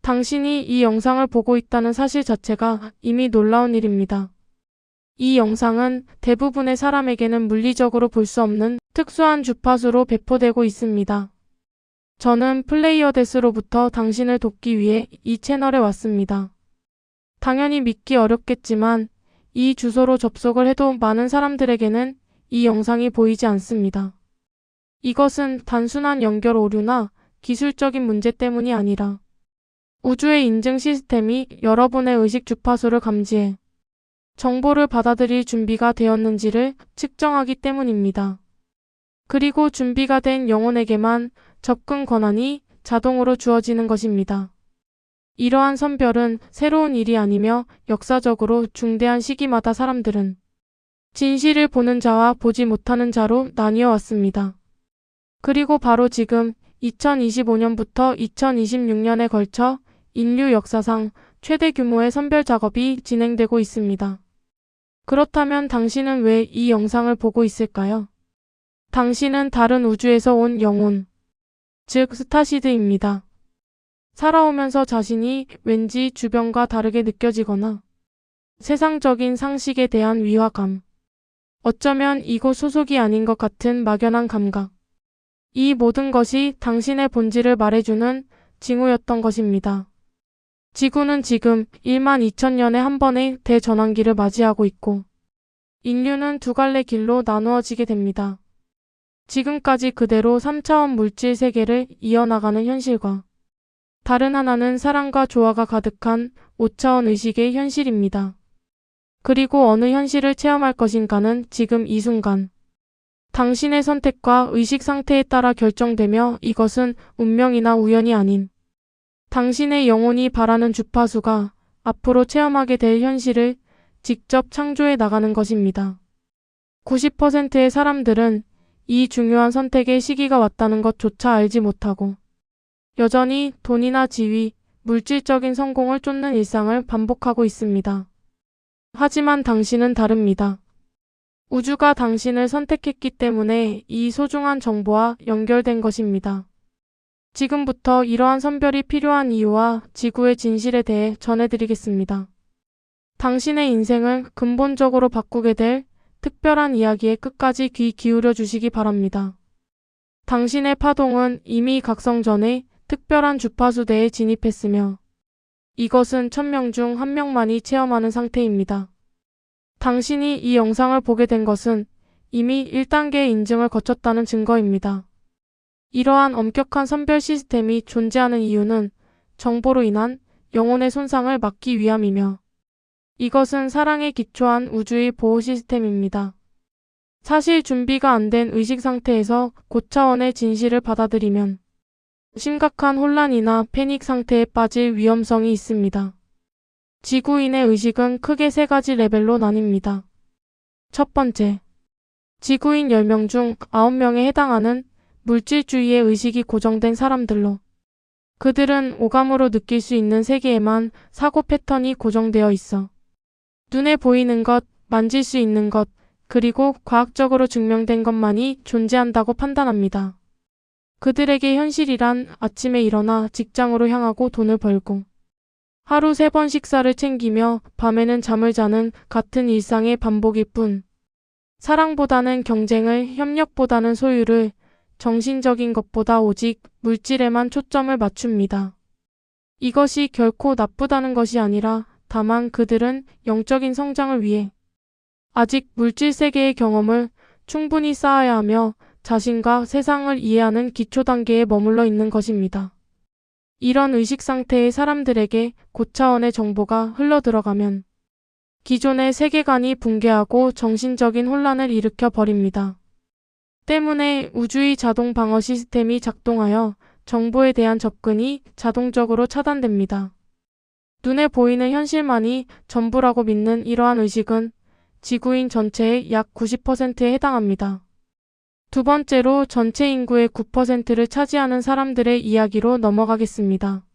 당신이 이 영상을 보고 있다는 사실 자체가 이미 놀라운 일입니다. 이 영상은 대부분의 사람에게는 물리적으로 볼 수 없는 특수한 주파수로 배포되고 있습니다. 저는 플레이어 데스로부터 당신을 돕기 위해 이 채널에 왔습니다. 당연히 믿기 어렵겠지만 이 주소로 접속을 해도 많은 사람들에게는 이 영상이 보이지 않습니다. 이것은 단순한 연결 오류나 기술적인 문제 때문이 아니라 우주의 인증 시스템이 여러분의 의식 주파수를 감지해 정보를 받아들일 준비가 되었는지를 측정하기 때문입니다. 그리고 준비가 된 영혼에게만 접근 권한이 자동으로 주어지는 것입니다. 이러한 선별은 새로운 일이 아니며 역사적으로 중대한 시기마다 사람들은 진실을 보는 자와 보지 못하는 자로 나뉘어 왔습니다. 그리고 바로 지금 2025년부터 2026년에 걸쳐 인류 역사상 최대 규모의 선별 작업이 진행되고 있습니다. 그렇다면 당신은 왜 이 영상을 보고 있을까요? 당신은 다른 우주에서 온 영혼, 즉 스타시드입니다. 살아오면서 자신이 왠지 주변과 다르게 느껴지거나 세상적인 상식에 대한 위화감, 어쩌면 이곳 소속이 아닌 것 같은 막연한 감각, 이 모든 것이 당신의 본질을 말해주는 징후였던 것입니다. 지구는 지금 12,000년에 한 번의 대전환기를 맞이하고 있고 인류는 두 갈래 길로 나누어지게 됩니다. 지금까지 그대로 3차원 물질 세계를 이어나가는 현실과 다른 하나는 사랑과 조화가 가득한 5차원 의식의 현실입니다. 그리고 어느 현실을 체험할 것인가는 지금 이 순간 당신의 선택과 의식 상태에 따라 결정되며 이것은 운명이나 우연이 아닌 당신의 영혼이 바라는 주파수가 앞으로 체험하게 될 현실을 직접 창조해 나가는 것입니다. 90%의 사람들은 이 중요한 선택의 시기가 왔다는 것조차 알지 못하고 여전히 돈이나 지위, 물질적인 성공을 쫓는 일상을 반복하고 있습니다. 하지만 당신은 다릅니다. 우주가 당신을 선택했기 때문에 이 소중한 정보와 연결된 것입니다. 지금부터 이러한 선별이 필요한 이유와 지구의 진실에 대해 전해드리겠습니다. 당신의 인생을 근본적으로 바꾸게 될 특별한 이야기에 끝까지 귀 기울여 주시기 바랍니다. 당신의 파동은 이미 각성 전에 특별한 주파수대에 진입했으며 이것은 1000명 중 1명만이 체험하는 상태입니다. 당신이 이 영상을 보게 된 것은 이미 1단계의 인증을 거쳤다는 증거입니다. 이러한 엄격한 선별 시스템이 존재하는 이유는 정보로 인한 영혼의 손상을 막기 위함이며 이것은 사랑에 기초한 우주의 보호 시스템입니다. 사실 준비가 안 된 의식 상태에서 고차원의 진실을 받아들이면 심각한 혼란이나 패닉 상태에 빠질 위험성이 있습니다. 지구인의 의식은 크게 3가지 레벨로 나뉩니다. 첫 번째, 지구인 10명 중 9명에 해당하는 물질주의의 의식이 고정된 사람들로 그들은 오감으로 느낄 수 있는 세계에만 사고 패턴이 고정되어 있어 눈에 보이는 것, 만질 수 있는 것, 그리고 과학적으로 증명된 것만이 존재한다고 판단합니다. 그들에게 현실이란 아침에 일어나 직장으로 향하고 돈을 벌고 하루 3번 식사를 챙기며 밤에는 잠을 자는 같은 일상의 반복일 뿐 사랑보다는 경쟁을, 협력보다는 소유를, 정신적인 것보다 오직 물질에만 초점을 맞춥니다. 이것이 결코 나쁘다는 것이 아니라 다만 그들은 영적인 성장을 위해 아직 물질 세계의 경험을 충분히 쌓아야 하며 자신과 세상을 이해하는 기초 단계에 머물러 있는 것입니다. 이런 의식 상태의 사람들에게 고차원의 정보가 흘러들어가면 기존의 세계관이 붕괴하고 정신적인 혼란을 일으켜 버립니다. 때문에 우주의 자동 방어 시스템이 작동하여 정보에 대한 접근이 자동적으로 차단됩니다. 눈에 보이는 현실만이 전부라고 믿는 이러한 의식은 지구인 전체의 약 90%에 해당합니다. 두 번째로 전체 인구의 9%를 차지하는 사람들의 이야기로 넘어가겠습니다.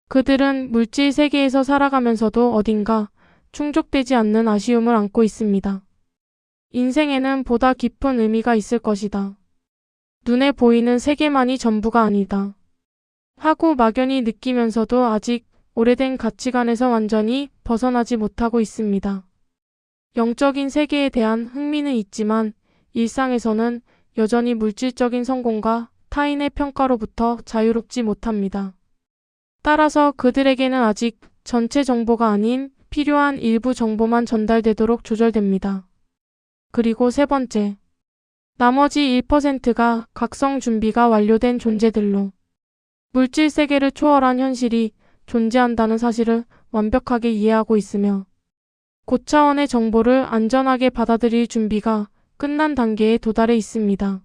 그들은 물질 세계에서 살아가면서도 어딘가 충족되지 않는 아쉬움을 안고 있습니다. 인생에는 보다 깊은 의미가 있을 것이다. 눈에 보이는 세계만이 전부가 아니다. 하고 막연히 느끼면서도 아직 오래된 가치관에서 완전히 벗어나지 못하고 있습니다. 영적인 세계에 대한 흥미는 있지만 일상에서는 여전히 물질적인 성공과 타인의 평가로부터 자유롭지 못합니다. 따라서 그들에게는 아직 전체 정보가 아닌 필요한 일부 정보만 전달되도록 조절됩니다. 그리고 세 번째, 나머지 1%가 각성 준비가 완료된 존재들로 물질 세계를 초월한 현실이 존재한다는 사실을 완벽하게 이해하고 있으며 고차원의 정보를 안전하게 받아들일 준비가 끝난 단계에 도달해 있습니다.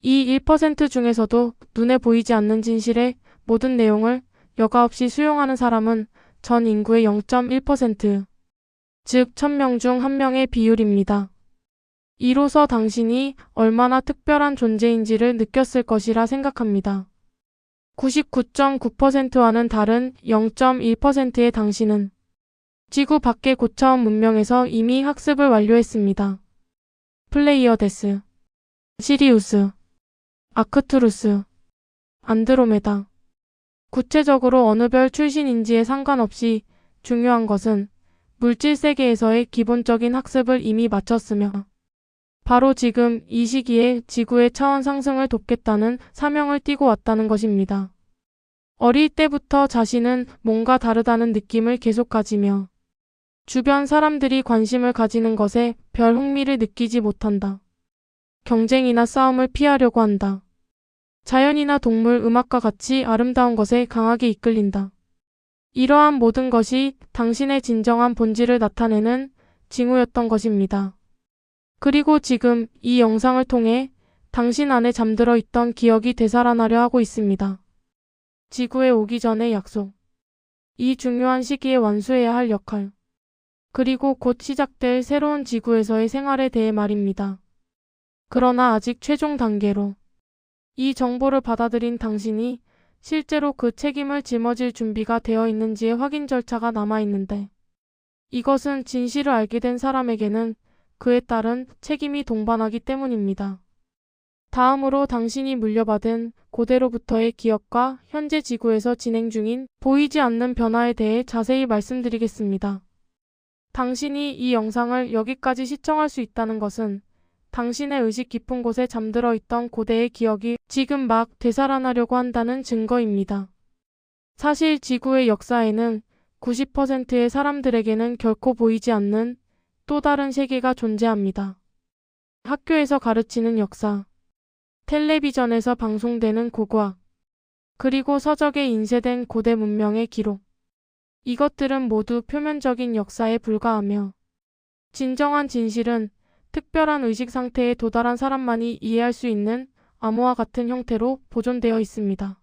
이 1% 중에서도 눈에 보이지 않는 진실의 모든 내용을 여과 없이 수용하는 사람은 전 인구의 0.1%, 즉 1000명 중 1명의 비율입니다. 이로써 당신이 얼마나 특별한 존재인지를 느꼈을 것이라 생각합니다. 99.9%와는 다른 0.1%의 당신은 지구 밖의 고차원 문명에서 이미 학습을 완료했습니다. 플레이어데스, 시리우스, 아크투루스, 안드로메다. 구체적으로 어느 별 출신인지에 상관없이 중요한 것은 물질 세계에서의 기본적인 학습을 이미 마쳤으며 바로 지금 이 시기에 지구의 차원 상승을 돕겠다는 사명을 띠고 왔다는 것입니다. 어릴 때부터 자신은 뭔가 다르다는 느낌을 계속 가지며 주변 사람들이 관심을 가지는 것에 별 흥미를 느끼지 못한다. 경쟁이나 싸움을 피하려고 한다. 자연이나 동물, 음악과 같이 아름다운 것에 강하게 이끌린다. 이러한 모든 것이 당신의 진정한 본질을 나타내는 징후였던 것입니다. 그리고 지금 이 영상을 통해 당신 안에 잠들어 있던 기억이 되살아나려 하고 있습니다. 지구에 오기 전의 약속. 이 중요한 시기에 완수해야 할 역할. 그리고 곧 시작될 새로운 지구에서의 생활에 대해 말입니다. 그러나 아직 최종 단계로 이 정보를 받아들인 당신이 실제로 그 책임을 짊어질 준비가 되어 있는지의 확인 절차가 남아있는데 이것은 진실을 알게 된 사람에게는 그에 따른 책임이 동반하기 때문입니다. 다음으로 당신이 물려받은 고대로부터의 기억과 현재 지구에서 진행 중인 보이지 않는 변화에 대해 자세히 말씀드리겠습니다. 당신이 이 영상을 여기까지 시청할 수 있다는 것은 당신의 의식 깊은 곳에 잠들어 있던 고대의 기억이 지금 막 되살아나려고 한다는 증거입니다. 사실 지구의 역사에는 90%의 사람들에게는 결코 보이지 않는 또 다른 세계가 존재합니다. 학교에서 가르치는 역사, 텔레비전에서 방송되는 고고학, 그리고 서적에 인쇄된 고대 문명의 기록. 이것들은 모두 표면적인 역사에 불과하며 진정한 진실은 특별한 의식 상태에 도달한 사람만이 이해할 수 있는 암호와 같은 형태로 보존되어 있습니다.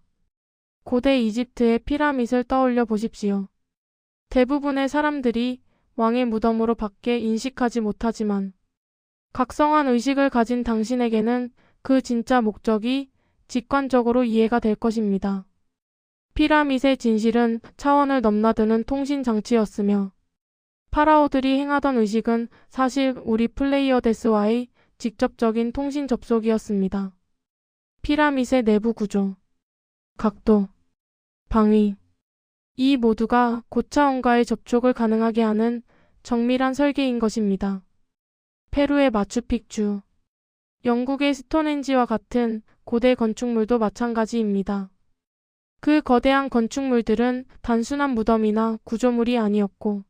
고대 이집트의 피라밋을 떠올려 보십시오. 대부분의 사람들이 왕의 무덤으로 밖에 인식하지 못하지만 각성한 의식을 가진 당신에게는 그 진짜 목적이 직관적으로 이해가 될 것입니다. 피라밋의 진실은 차원을 넘나드는 통신 장치였으며 파라오들이 행하던 의식은 사실 우리 플레이어데스와의 직접적인 통신 접속이었습니다. 피라밋의 내부 구조, 각도, 방위, 이 모두가 고차원과의 접촉을 가능하게 하는 정밀한 설계인 것입니다. 페루의 마추픽추, 영국의 스톤헨지와 같은 고대 건축물도 마찬가지입니다. 그 거대한 건축물들은 단순한 무덤이나 구조물이 아니었고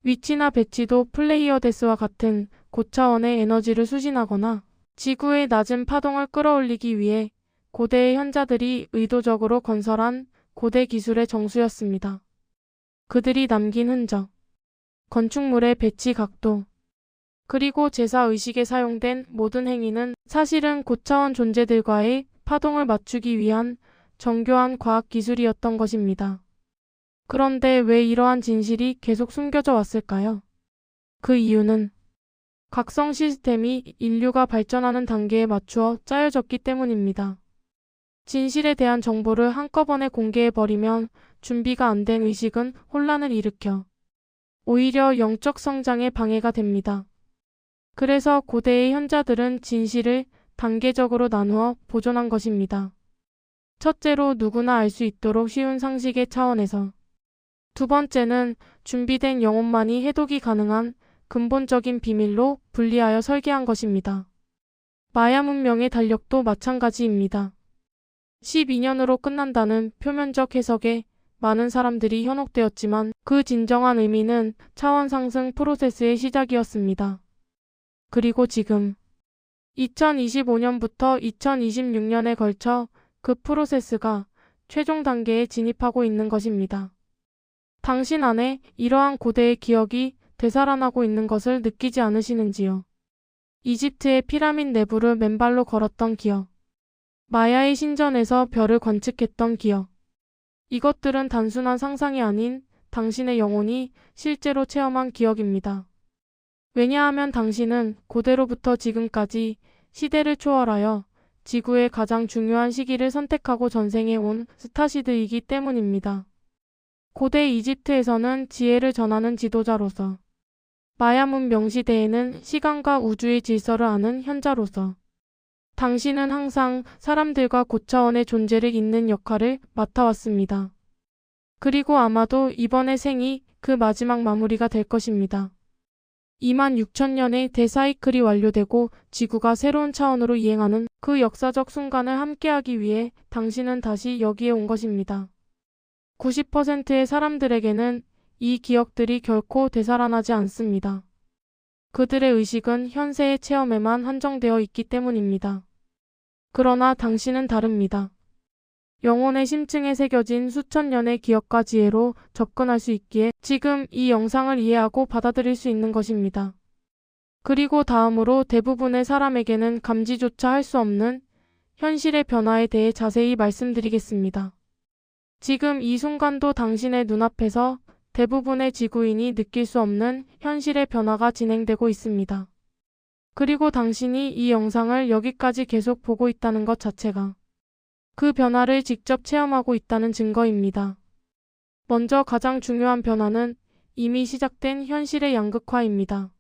위치나 배치도 플레이어데스와 같은 고차원의 에너지를 수신하거나 지구의 낮은 파동을 끌어올리기 위해 고대의 현자들이 의도적으로 건설한 고대 기술의 정수였습니다. 그들이 남긴 흔적, 건축물의 배치 각도, 그리고 제사 의식에 사용된 모든 행위는 사실은 고차원 존재들과의 파동을 맞추기 위한 정교한 과학 기술이었던 것입니다. 그런데 왜 이러한 진실이 계속 숨겨져 왔을까요? 그 이유는 각성 시스템이 인류가 발전하는 단계에 맞추어 짜여졌기 때문입니다. 진실에 대한 정보를 한꺼번에 공개해버리면 준비가 안 된 의식은 혼란을 일으켜 오히려 영적 성장에 방해가 됩니다. 그래서 고대의 현자들은 진실을 단계적으로 나누어 보존한 것입니다. 첫째로 누구나 알 수 있도록 쉬운 상식의 차원에서. 두 번째는 준비된 영혼만이 해독이 가능한 근본적인 비밀로 분리하여 설계한 것입니다. 마야 문명의 달력도 마찬가지입니다. 12년으로 끝난다는 표면적 해석에 많은 사람들이 현혹되었지만 그 진정한 의미는 차원 상승 프로세스의 시작이었습니다. 그리고 지금 2025년부터 2026년에 걸쳐 그 프로세스가 최종 단계에 진입하고 있는 것입니다. 당신 안에 이러한 고대의 기억이 되살아나고 있는 것을 느끼지 않으시는지요? 이집트의 피라민 내부를 맨발로 걸었던 기억, 마야의 신전에서 별을 관측했던 기억. 이것들은 단순한 상상이 아닌 당신의 영혼이 실제로 체험한 기억입니다. 왜냐하면 당신은 고대로부터 지금까지 시대를 초월하여 지구의 가장 중요한 시기를 선택하고 전생해 온 스타시드이기 때문입니다. 고대 이집트에서는 지혜를 전하는 지도자로서, 마야 문명 시대에는 시간과 우주의 질서를 아는 현자로서, 당신은 항상 사람들과 고차원의 존재를 잇는 역할을 맡아왔습니다. 그리고 아마도 이번의 생이 그 마지막 마무리가 될 것입니다. 26,000년의 대사이클이 완료되고 지구가 새로운 차원으로 이행하는 그 역사적 순간을 함께하기 위해 당신은 다시 여기에 온 것입니다. 90%의 사람들에게는 이 기억들이 결코 되살아나지 않습니다. 그들의 의식은 현세의 체험에만 한정되어 있기 때문입니다. 그러나 당신은 다릅니다. 영혼의 심층에 새겨진 수천 년의 기억과 지혜로 접근할 수 있기에 지금 이 영상을 이해하고 받아들일 수 있는 것입니다. 그리고 다음으로 대부분의 사람에게는 감지조차 할 수 없는 현실의 변화에 대해 자세히 말씀드리겠습니다. 지금 이 순간도 당신의 눈앞에서 대부분의 지구인이 느낄 수 없는 현실의 변화가 진행되고 있습니다. 그리고 당신이 이 영상을 여기까지 계속 보고 있다는 것 자체가 그 변화를 직접 체험하고 있다는 증거입니다. 먼저 가장 중요한 변화는 이미 시작된 현실의 양극화입니다.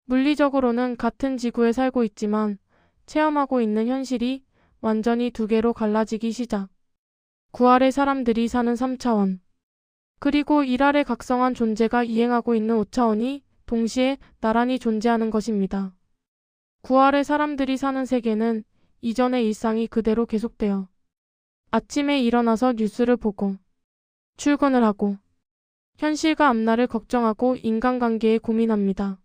물리적으로는 같은 지구에 살고 있지만 체험하고 있는 현실이 완전히 두 개로 갈라지기 시작. 구할의 사람들이 사는 3차원, 그리고 일할의 각성한 존재가 이행하고 있는 5차원이 동시에 나란히 존재하는 것입니다. 구할의 사람들이 사는 세계는 이전의 일상이 그대로 계속되어 아침에 일어나서 뉴스를 보고 출근을 하고 현실과 앞날을 걱정하고 인간관계에 고민합니다.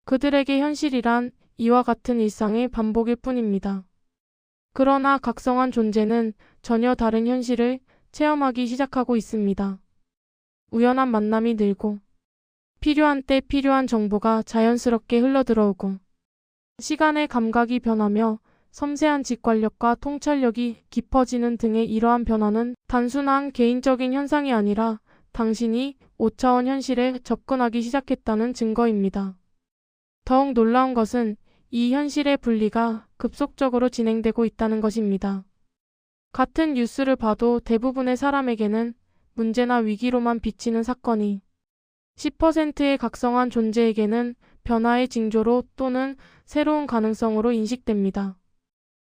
그들에게 현실이란 이와 같은 일상의 반복일 뿐입니다. 그러나 각성한 존재는 전혀 다른 현실을 체험하기 시작하고 있습니다. 우연한 만남이 늘고 필요한 때 필요한 정보가 자연스럽게 흘러들어오고 시간의 감각이 변하며 섬세한 직관력과 통찰력이 깊어지는 등의 이러한 변화는 단순한 개인적인 현상이 아니라 당신이 5차원 현실에 접근하기 시작했다는 증거입니다. 더욱 놀라운 것은 이 현실의 분리가 급속적으로 진행되고 있다는 것입니다. 같은 뉴스를 봐도 대부분의 사람에게는 문제나 위기로만 비치는 사건이 10%의 각성한 존재에게는 변화의 징조로 또는 새로운 가능성으로 인식됩니다.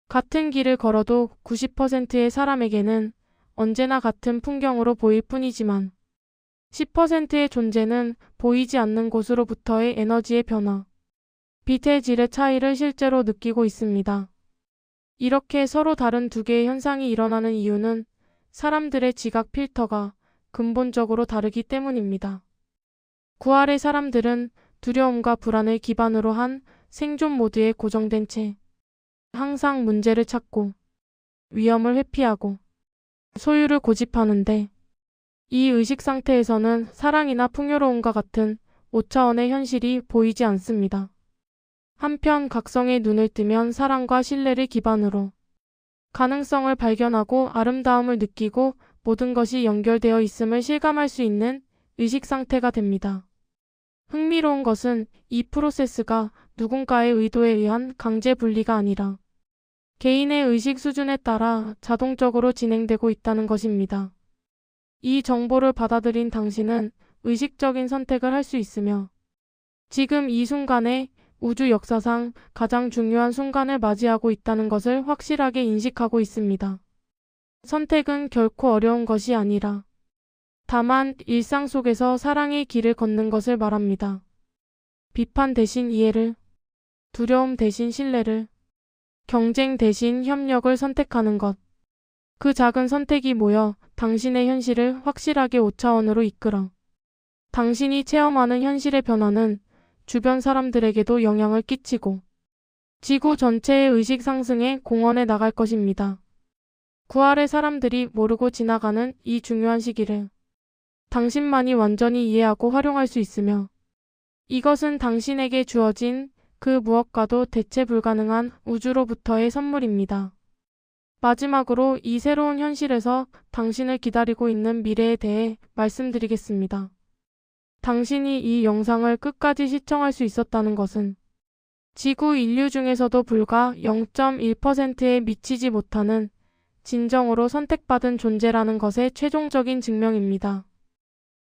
같은 길을 걸어도 90%의 사람에게는 언제나 같은 풍경으로 보일 뿐이지만 10%의 존재는 보이지 않는 곳으로부터의 에너지의 변화, 빛의 질의 차이를 실제로 느끼고 있습니다. 이렇게 서로 다른 두 개의 현상이 일어나는 이유는 사람들의 지각 필터가 근본적으로 다르기 때문입니다. 구할의 사람들은 두려움과 불안을 기반으로 한 생존 모드에 고정된 채 항상 문제를 찾고 위험을 회피하고 소유를 고집하는데 이 의식 상태에서는 사랑이나 풍요로움과 같은 5차원의 현실이 보이지 않습니다. 한편 각성의 눈을 뜨면 사랑과 신뢰를 기반으로 가능성을 발견하고 아름다움을 느끼고 모든 것이 연결되어 있음을 실감할 수 있는 의식 상태가 됩니다. 흥미로운 것은 이 프로세스가 누군가의 의도에 의한 강제 분리가 아니라 개인의 의식 수준에 따라 자동적으로 진행되고 있다는 것입니다. 이 정보를 받아들인 당신은 의식적인 선택을 할 수 있으며 지금 이 순간에 우주 역사상 가장 중요한 순간을 맞이하고 있다는 것을 확실하게 인식하고 있습니다. 선택은 결코 어려운 것이 아니라 다만 일상 속에서 사랑의 길을 걷는 것을 말합니다. 비판 대신 이해를, 두려움 대신 신뢰를, 경쟁 대신 협력을 선택하는 것. 그 작은 선택이 모여 당신의 현실을 확실하게 5차원으로 이끌어 당신이 체험하는 현실의 변화는 주변 사람들에게도 영향을 끼치고 지구 전체의 의식 상승에 공헌해 나갈 것입니다. 구할의 사람들이 모르고 지나가는 이 중요한 시기를 당신만이 완전히 이해하고 활용할 수 있으며 이것은 당신에게 주어진 그 무엇과도 대체 불가능한 우주로부터의 선물입니다. 마지막으로 이 새로운 현실에서 당신을 기다리고 있는 미래에 대해 말씀드리겠습니다. 당신이 이 영상을 끝까지 시청할 수 있었다는 것은 지구 인류 중에서도 불과 0.1%에 미치지 못하는 진정으로 선택받은 존재라는 것의 최종적인 증명입니다.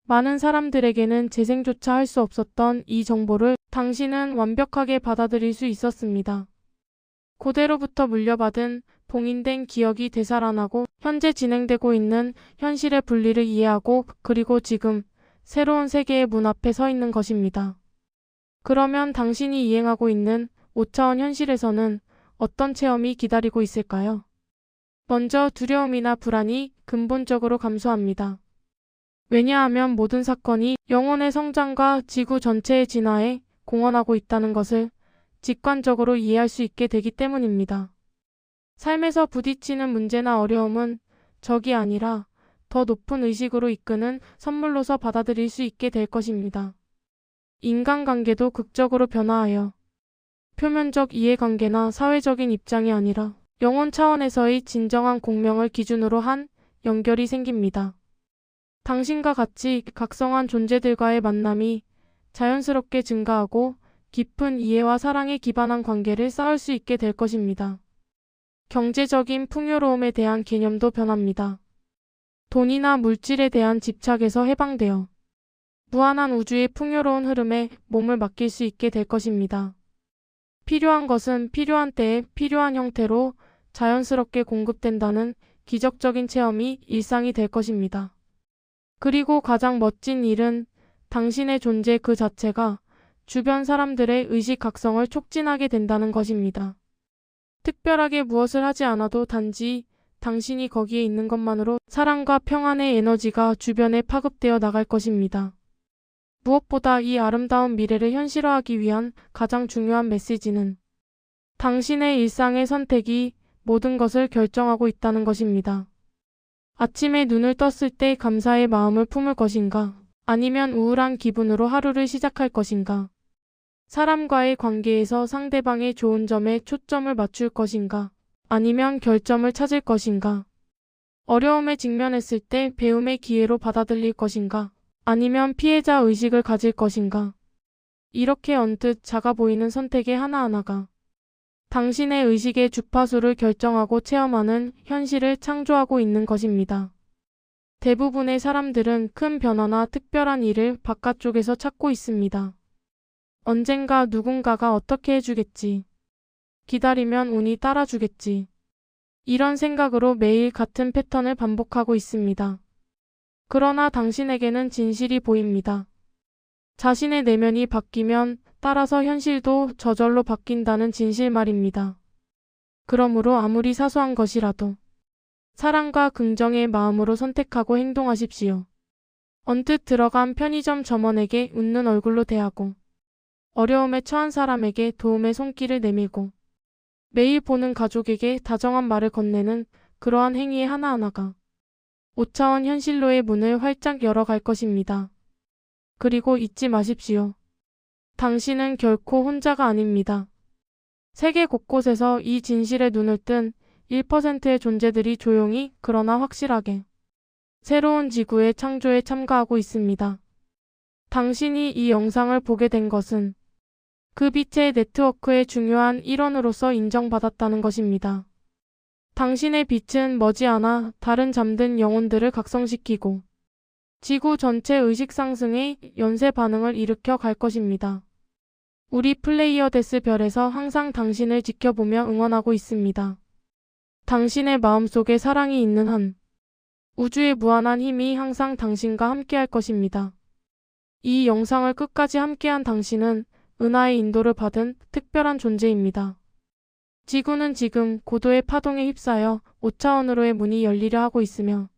많은 사람들에게는 재생조차 할 수 없었던 이 정보를 당신은 완벽하게 받아들일 수 있었습니다. 고대로부터 물려받은 봉인된 기억이 되살아나고 현재 진행되고 있는 현실의 분리를 이해하고 그리고 지금 새로운 세계의 문 앞에 서 있는 것입니다. 그러면 당신이 이행하고 있는 5차원 현실에서는 어떤 체험이 기다리고 있을까요? 먼저 두려움이나 불안이 근본적으로 감소합니다. 왜냐하면 모든 사건이 영혼의 성장과 지구 전체의 진화에 공헌하고 있다는 것을 직관적으로 이해할 수 있게 되기 때문입니다. 삶에서 부딪히는 문제나 어려움은 적이 아니라 더 높은 의식으로 이끄는 선물로서 받아들일 수 있게 될 것입니다. 인간관계도 극적으로 변화하여 표면적 이해관계나 사회적인 입장이 아니라 영혼 차원에서의 진정한 공명을 기준으로 한 연결이 생깁니다. 당신과 같이 각성한 존재들과의 만남이 자연스럽게 증가하고 깊은 이해와 사랑에 기반한 관계를 쌓을 수 있게 될 것입니다. 경제적인 풍요로움에 대한 개념도 변합니다. 돈이나 물질에 대한 집착에서 해방되어 무한한 우주의 풍요로운 흐름에 몸을 맡길 수 있게 될 것입니다. 필요한 것은 필요한 때에 필요한 형태로 자연스럽게 공급된다는 기적적인 체험이 일상이 될 것입니다. 그리고 가장 멋진 일은 당신의 존재 그 자체가 주변 사람들의 의식 각성을 촉진하게 된다는 것입니다. 특별하게 무엇을 하지 않아도 단지 당신이 거기에 있는 것만으로 사랑과 평안의 에너지가 주변에 파급되어 나갈 것입니다. 무엇보다 이 아름다운 미래를 현실화하기 위한 가장 중요한 메시지는 당신의 일상의 선택이 모든 것을 결정하고 있다는 것입니다. 아침에 눈을 떴을 때 감사의 마음을 품을 것인가? 아니면 우울한 기분으로 하루를 시작할 것인가? 사람과의 관계에서 상대방의 좋은 점에 초점을 맞출 것인가? 아니면 결점을 찾을 것인가? 어려움에 직면했을 때 배움의 기회로 받아들일 것인가? 아니면 피해자 의식을 가질 것인가? 이렇게 언뜻 작아 보이는 선택의 하나하나가 당신의 의식의 주파수를 결정하고 체험하는 현실을 창조하고 있는 것입니다. 대부분의 사람들은 큰 변화나 특별한 일을 바깥쪽에서 찾고 있습니다. 언젠가 누군가가 어떻게 해주겠지. 기다리면 운이 따라주겠지. 이런 생각으로 매일 같은 패턴을 반복하고 있습니다. 그러나 당신에게는 진실이 보입니다. 자신의 내면이 바뀌면 따라서 현실도 저절로 바뀐다는 진실 말입니다. 그러므로 아무리 사소한 것이라도 사랑과 긍정의 마음으로 선택하고 행동하십시오. 언뜻 들어간 편의점 점원에게 웃는 얼굴로 대하고 어려움에 처한 사람에게 도움의 손길을 내밀고 매일 보는 가족에게 다정한 말을 건네는 그러한 행위의 하나하나가 5차원 현실로의 문을 활짝 열어갈 것입니다. 그리고 잊지 마십시오. 당신은 결코 혼자가 아닙니다. 세계 곳곳에서 이 진실에 눈을 뜬 1%의 존재들이 조용히 그러나 확실하게 새로운 지구의 창조에 참가하고 있습니다. 당신이 이 영상을 보게 된 것은 그 빛의 네트워크의 중요한 일원으로서 인정받았다는 것입니다. 당신의 빛은 머지않아 다른 잠든 영혼들을 각성시키고 지구 전체 의식 상승의 연쇄 반응을 일으켜 갈 것입니다. 우리 플레이어 데스 별에서 항상 당신을 지켜보며 응원하고 있습니다. 당신의 마음속에 사랑이 있는 한 우주의 무한한 힘이 항상 당신과 함께할 것입니다. 이 영상을 끝까지 함께한 당신은 은하의 인도를 받은 특별한 존재입니다. 지구는 지금 고도의 파동에 휩싸여 5차원으로의 문이 열리려 하고 있으며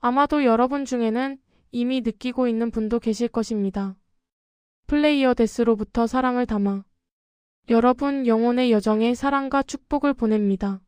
아마도 여러분 중에는 이미 느끼고 있는 분도 계실 것입니다. 플레이어 데스로부터 사랑을 담아 여러분 영혼의 여정에 사랑과 축복을 보냅니다.